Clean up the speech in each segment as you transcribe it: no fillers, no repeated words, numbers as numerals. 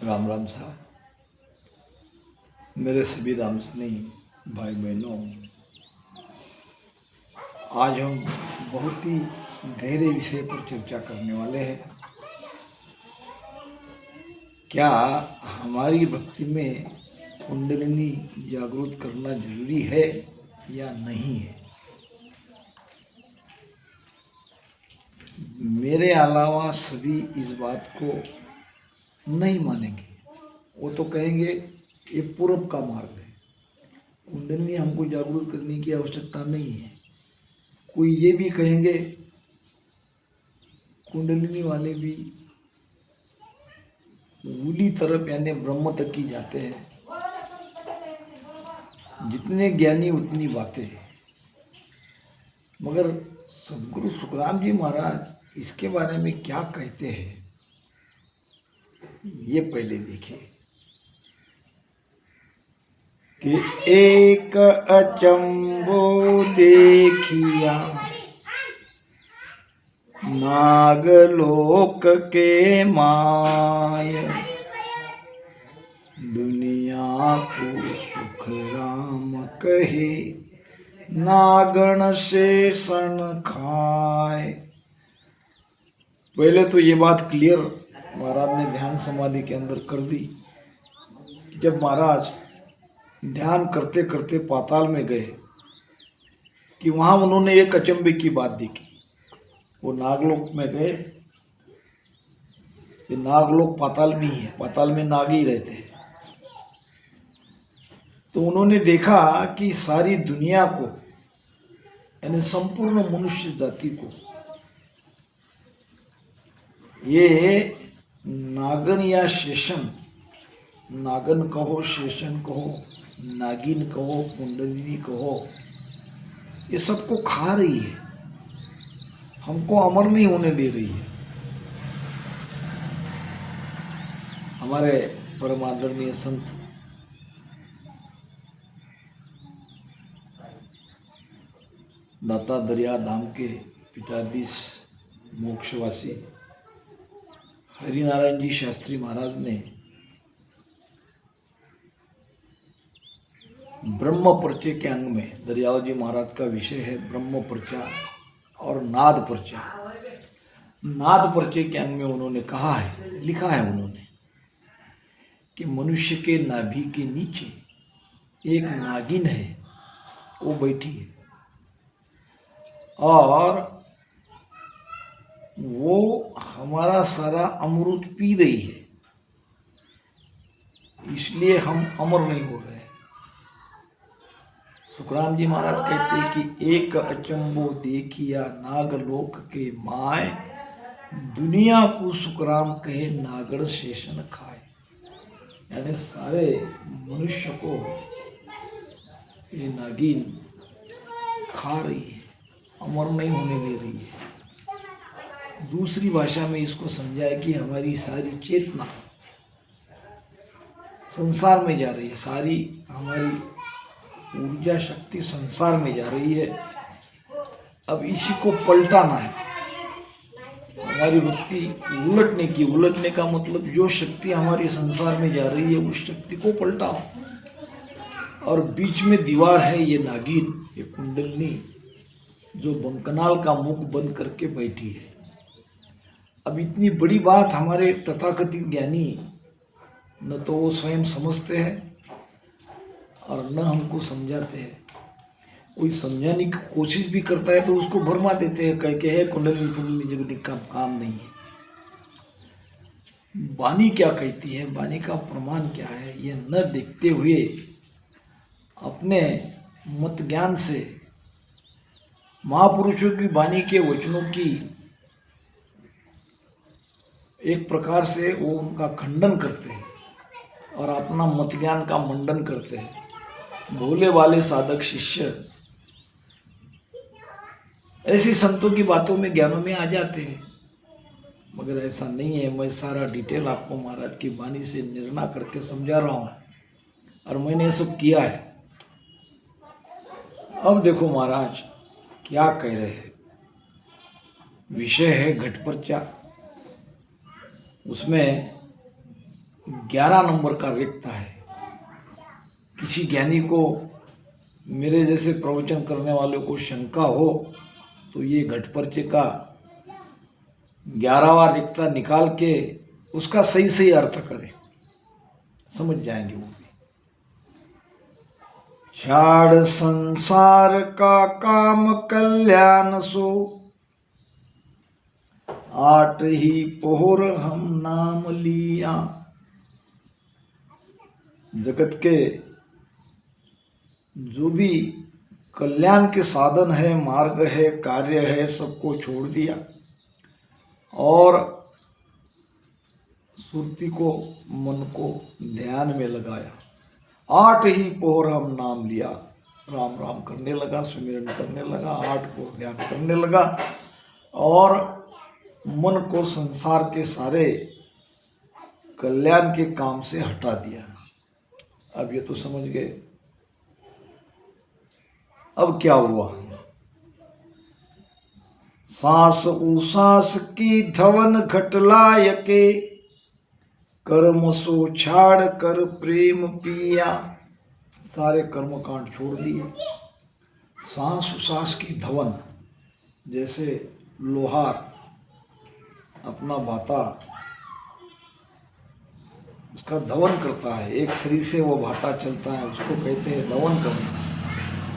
राम राम साहब, मेरे सभी राम स्नेही भाई बहनों, आज हम बहुत ही गहरे विषय पर चर्चा करने वाले हैं। क्या हमारी भक्ति में कुंडलिनी जागृत करना जरूरी है या नहीं है? मेरे अलावा सभी इस बात को नहीं मानेंगे। वो तो कहेंगे ये पूरब का मार्ग है, कुंडलिनी हमको जागृत करने की आवश्यकता नहीं है। कोई ये भी कहेंगे कुंडलिनी वाले भी मूली तरफ यानी ब्रह्म तक ही जाते हैं। जितने ज्ञानी उतनी बातें। मगर सदगुरु सुखराम जी महाराज इसके बारे में क्या कहते हैं, ये पहले देखिए कि एक अचंबो देखिया नागलोक के माय, दुनिया को सुख राम कहे नागण शेषण खाए। पहले तो ये बात क्लियर महाराज ने ध्यान समाधि के अंदर कर दी। जब महाराज ध्यान करते करते पाताल में गए कि वहाँ उन्होंने एक अचंबे की बात देखी। वो नागलोक में गए, ये नागलोक पाताल में ही है, पाताल में नाग ही रहते हैं। तो उन्होंने देखा कि सारी दुनिया को यानी संपूर्ण मनुष्य जाति को ये नागन या शेषन, नागन कहो, शेषन कहो, नागिन कहो, कुंडलिनी कहो, ये सबको खा रही है, हमको अमर नहीं होने दे रही है। हमारे परम आदरणीय संत दाता दरिया धाम के पिताधीश मोक्षवासी हरिनारायण जी शास्त्री महाराज ने ब्रह्म पर्चे के अंग में, दरियाव जी महाराज का विषय है ब्रह्म पर्चा और नाद पर्चा। नाद पर्चे के अंग में उन्होंने कहा है, लिखा है उन्होंने कि मनुष्य के नाभि के नीचे एक नागिन है, वो बैठी है और वो हमारा सारा अमृत पी रही है, इसलिए हम अमर नहीं हो रहे। सुखराम जी महाराज कहते हैं कि एक अचंबो देखिया नागलोक के माय, दुनिया को सुखराम कहे नागड़ शेषन खाए। यानी सारे मनुष्य को ये नागिन खा रही है, अमर नहीं होने दे रही है। दूसरी भाषा में इसको समझाए कि हमारी सारी चेतना संसार में जा रही है, सारी हमारी ऊर्जा शक्ति संसार में जा रही है। अब इसी को पलटाना है, हमारी भक्ति उलटने की। उलटने का मतलब जो शक्ति हमारी संसार में जा रही है उस शक्ति को पलटाओ। और बीच में दीवार है ये नागिन, ये कुंडलिनी, जो बंकनाल का मुख बंद करके बैठी है। अब इतनी बड़ी बात हमारे तथाकथित ज्ञानी न तो वो स्वयं समझते हैं और न हमको समझाते हैं। कोई समझाने की कोशिश भी करता है तो उसको भरमा देते हैं, कह के है कुंडलिनी जगनी का काम नहीं है। वाणी क्या कहती है, वाणी का प्रमाण क्या है, ये न देखते हुए अपने मत ज्ञान से महापुरुषों की वाणी के वचनों की एक प्रकार से वो उनका खंडन करते हैं और अपना मत ज्ञान का मंडन करते हैं। भोले वाले साधक शिष्य ऐसी संतों की बातों में, ज्ञानों में आ जाते हैं, मगर ऐसा नहीं है। मैं सारा डिटेल आपको महाराज की वाणी से निर्णय करके समझा रहा हूँ और मैंने ये सब किया है। अब देखो महाराज क्या कह रहे हैं। विषय है घट पर्चा, उसमें 11 नंबर का रिक्ता है। किसी ज्ञानी को, मेरे जैसे प्रवचन करने वालों को शंका हो तो ये घटपर्चे का 11वां रिक्ता निकाल के उसका सही सही अर्थ करे, समझ जाएंगे वो भी। छाड़ संसार का काम कल्याण सो, 8 ही पोहर हम नाम लिया। जगत के जो भी कल्याण के साधन है, मार्ग है, कार्य है, सबको छोड़ दिया और सुरती को, मन को ध्यान में लगाया। 8 ही पोहर हम नाम लिया, राम राम करने लगा, सुमिरन करने लगा, 8 पोहर ध्यान करने लगा और मन को संसार के सारे कल्याण के काम से हटा दिया। अब ये तो समझ गए। अब क्या हुआ? सांस उसास की धवन घटलाय के, कर्म सो छाड़ कर प्रेम पिया। सारे कर्म कांड छोड़ दिए। सांस उसास की धवन, जैसे लोहार अपना भाता उसका धवन करता है, एक शरीर से वो भाता चलता है, उसको कहते हैं धवन करना।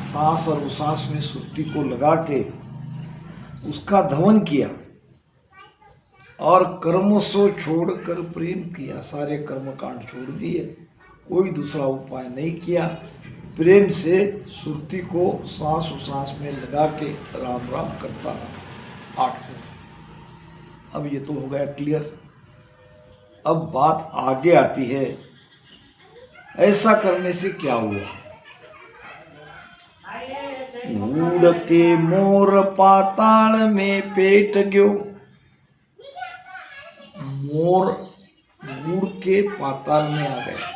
सांस और उसास में सुरती को लगा के उसका धवन किया और कर्म सो छोड़कर प्रेम किया। सारे कर्म कांड छोड़ दिए, कोई दूसरा उपाय नहीं किया, प्रेम से सुरती को सांस उसास में लगा के राम राम करता रहा। 8 को। अब ये तो हो गया क्लियर। अब बात आगे आती है, ऐसा करने से क्या हुआ? उड़ के मोर पाताल में पेट गयो। मोर उड़ के पाताल में आ गया।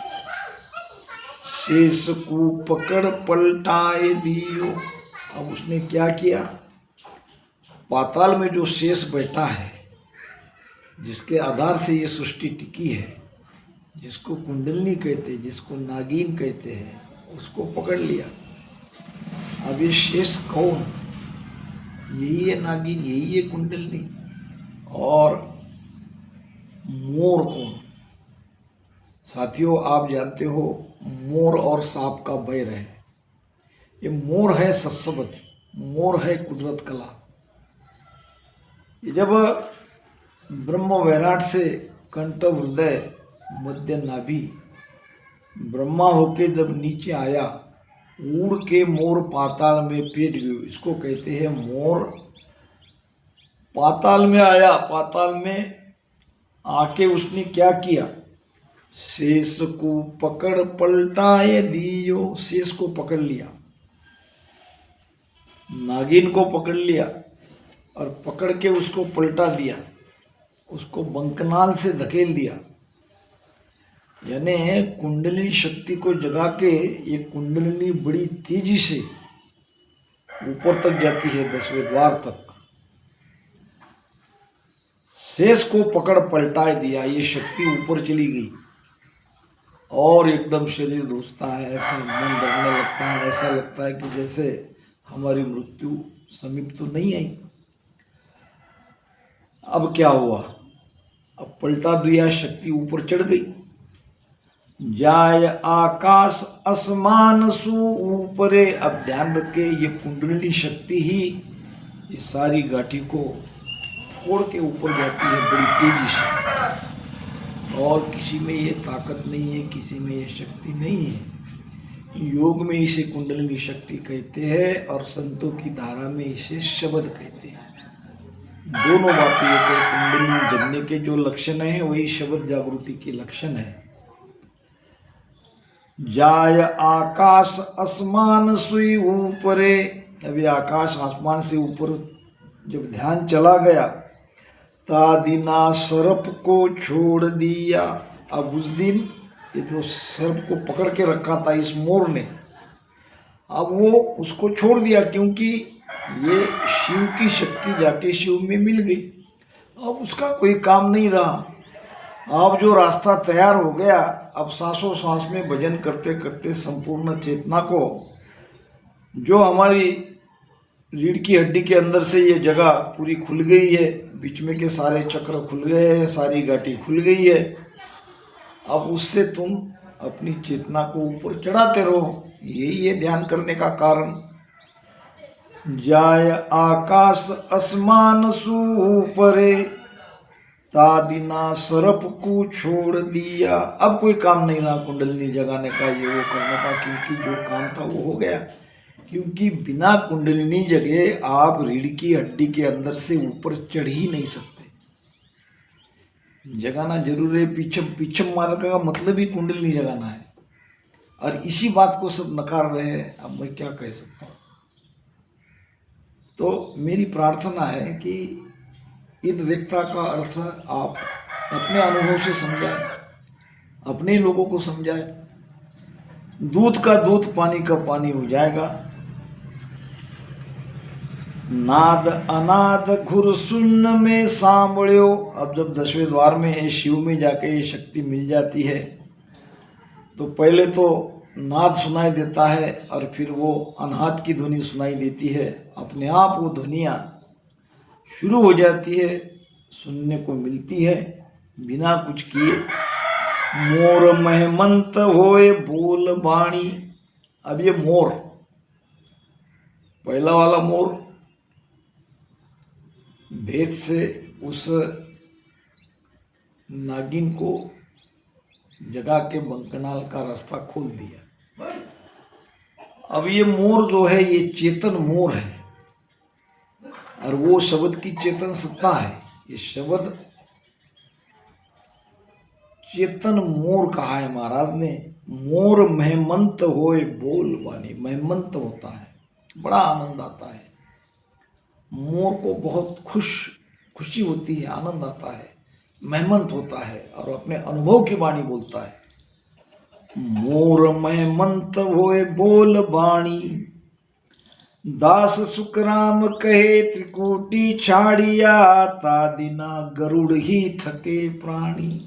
शेष को पकड़ पलटाए दियो। अब उसने क्या किया? पाताल में जो शेष बैठा है, जिसके आधार से ये सृष्टि टिकी है, जिसको कुंडलिनी कहते हैं, जिसको नागिन कहते हैं, उसको पकड़ लिया। अब ये शेष कौन? यही है नागिन, यही है कुंडलिनी। और मोर कौन? साथियों, आप जानते हो मोर और सांप का बैर है। ये मोर है सत्सवत, मोर है कुदरत कला। ये जब ब्रह्म वैराट से कंठ हृदय मध्य नाभि ब्रह्मा होके जब नीचे आया, उड़ के मोर पाताल में पेट गयो, इसको कहते हैं मोर। पाताल में आया, पाताल में आके उसने क्या किया? शेष को पकड़ पलटाए दियो। शेष को पकड़ लिया, नागिन को पकड़ लिया और पकड़ के उसको पलटा दिया, उसको बंकनाल से धकेल दिया। यानी कुंडलिनी शक्ति को जगा के ये कुंडलिनी बड़ी तेजी से ऊपर तक जाती है, 10वें द्वार तक। शेष को पकड़ पलटाए दिया, ये शक्ति ऊपर चली गई और एकदम शरीर धूसता है, ऐसा मन डरने लगता है, ऐसा लगता है कि जैसे हमारी मृत्यु समीप तो नहीं आई। अब क्या हुआ? अब पलटा दिया, शक्ति ऊपर चढ़ गई। जाय आकाश आसमान सु ऊपरे। अब ध्यान रखे, ये कुंडलिनी शक्ति ही ये सारी गाठी को फोड़ के ऊपर जाती है बड़ी तेजी से, और किसी में ये ताकत नहीं है, किसी में ये शक्ति नहीं है। योग में इसे कुंडलिनी शक्ति कहते हैं और संतों की धारा में इसे शब्द कहते हैं। दोनों बातें, ये तो कुंडलिनी जगने के जो लक्षण है वही शब्द जागृति के लक्षण है। जाय आकाश आसमान सुई ऊपरे। अभी आकाश आसमान से ऊपर जब ध्यान चला गया, तादिना सर्प को छोड़ दिया। अब उस दिन ये जो सर्प को पकड़ के रखा था इस मोर ने, अब वो उसको छोड़ दिया, क्योंकि ये शिव की शक्ति जाके शिव में मिल गई। अब उसका कोई काम नहीं रहा। अब जो रास्ता तैयार हो गया, अब सांसों सांस में भजन करते करते संपूर्ण चेतना को, जो हमारी रीढ़ की हड्डी के अंदर से ये जगह पूरी खुल गई है, बीच में के सारे चक्र खुल गए हैं, सारी गांठी खुल गई है, अब उससे तुम अपनी चेतना को ऊपर चढ़ाते रहो। यही है ध्यान करने का कारण। जाय आकाश आसमान सुपरे, तादिना सरप को छोड़ दिया। अब कोई काम नहीं रहा कुंडलिनी जगाने का, ये वो करने का, क्योंकि जो काम था वो हो गया। क्योंकि बिना कुंडलिनी जगे आप रीढ़ की हड्डी के अंदर से ऊपर चढ़ ही नहीं सकते। जगाना जरूर है। पीछम मार्ग का मतलब ही कुंडलिनी जगाना है, और इसी बात को सब नकार रहे हैं। अब मैं क्या कह सकता हूँ। तो मेरी प्रार्थना है कि इन रिक्ता का अर्थ आप अपने अनुभव से समझाएं, अपने लोगों को समझाएं। दूध का दूध, पानी का पानी हो जाएगा। नाद अनाद घुर सुन्न में सांभळ्यो। अब जब 10वें द्वार में शिव में जाके ये शक्ति मिल जाती है, तो पहले तो नाद सुनाई देता है, और फिर वो अनाद की ध्वनि सुनाई देती है। अपने आप वो ध्वनियाँ शुरू हो जाती है, सुनने को मिलती है बिना कुछ किए। मोर महमंत होए बोल बाणी। अब ये मोर, पहला वाला मोर भेद से उस नागिन को जगा के बंकनाल का रास्ता खोल दिया। अब ये मोर जो है, ये चेतन मोर है, और वो शब्द की चेतन सत्ता है। ये शब्द चेतन मोर कहा है महाराज ने। मोर महमंत होए बोल बानी। महमंत होता है, बड़ा आनंद आता है। मोर को बहुत खुशी होती है, आनंद आता है, महमंत होता है, और अपने अनुभव की वाणी बोलता है। मोर महमंत होए बोल बाणी, दास सुखराम कहे त्रिकुटी छाड़िया, तादिना गरुड़ ही थके प्राणी।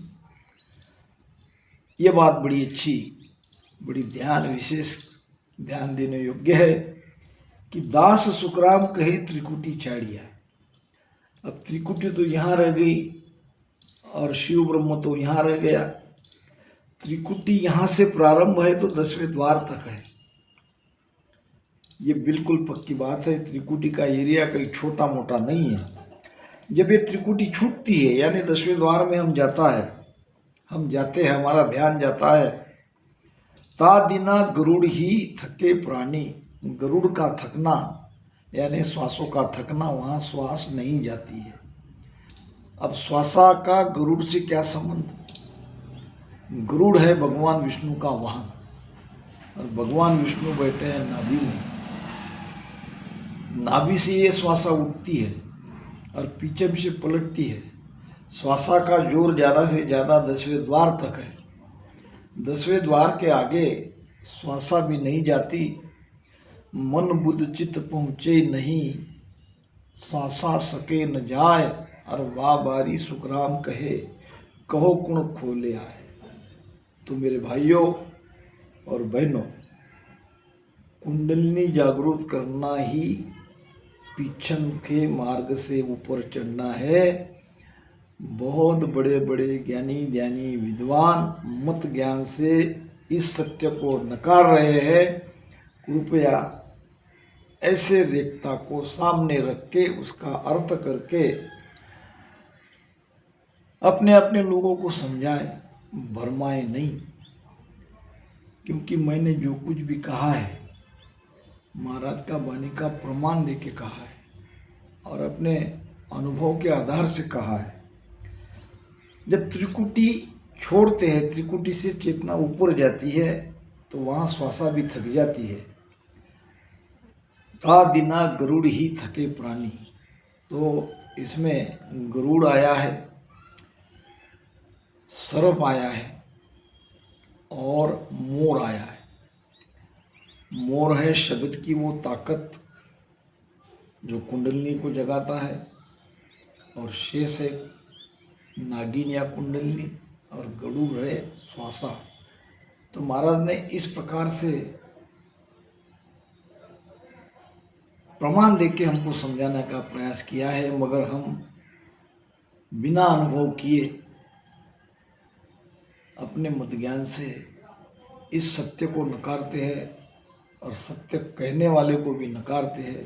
ये बात बड़ी अच्छी, बड़ी विशेष ध्यान देने योग्य है कि दास सुखराम कहे त्रिकुटी छाड़िया। अब त्रिकुटी तो यहाँ रह गई, और शिव ब्रह्म तो यहाँ रह गया। त्रिकुटी यहाँ से प्रारंभ है तो 10वें द्वार तक है। ये बिल्कुल पक्की बात है। त्रिकुटी का एरिया कोई छोटा मोटा नहीं है। जब ये त्रिकुटी छूटती है, यानी 10वें द्वार में हम जाते हैं, हमारा ध्यान जाता है। तादिना गरुड़ ही थके प्राणी। गरुड़ का थकना यानी श्वासों का थकना, वहाँ श्वास नहीं जाती है। अब श्वासा का गरुड़ से क्या संबंध? गरुड़ है भगवान विष्णु का वाहन, और भगवान विष्णु बैठे हैं नाभि में। नाभि से ये श्वासा उठती है और पीछे से पलटती है। श्वासा का जोर ज़्यादा से ज़्यादा 10वें द्वार तक है। 10वें द्वार के आगे श्वासा भी नहीं जाती। मन बुद्ध चित्त पहुँचे नहीं, सांसा सके न जाए, और वाह बारी सुखराम कहे, कहो कुण खोले आए। तो मेरे भाइयों और बहनों, कुंडलिनी जागृत करना ही पीछम के मार्ग से ऊपर चढ़ना है। बहुत बड़े बड़े ज्ञानी ध्यानी विद्वान मत ज्ञान से इस सत्य को नकार रहे हैं। कृपया ऐसे रेखता को सामने रख के उसका अर्थ करके अपने अपने लोगों को समझाएं, भरमाएं नहीं। क्योंकि मैंने जो कुछ भी कहा है महाराज का वाणी का प्रमाण देके कहा है, और अपने अनुभव के आधार से कहा है। जब त्रिकुटी छोड़ते हैं, त्रिकुटी से चेतना ऊपर जाती है, तो वहाँ श्वासा भी थक जाती है। तादिना गरुड़ ही थके प्राणी। तो इसमें गरुड़ आया है, सर्प आया है, और मोर आया है। मोर है शब्द की वो ताकत जो कुंडलिनी को जगाता है, और शेष है नागिन या कुंडलिनी। और गड़ू रहे श्वासा। तो महाराज ने इस प्रकार से प्रमाण देके हमको समझाने का प्रयास किया है, मगर हम बिना अनुभव किए अपने मत ज्ञान से इस सत्य को नकारते हैं और सत्य कहने वाले को भी नकारते हैं।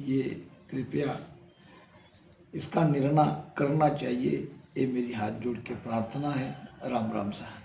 ये कृपया इसका निर्णय करना चाहिए, ये मेरी हाथ जोड़ के प्रार्थना है। राम राम साहब।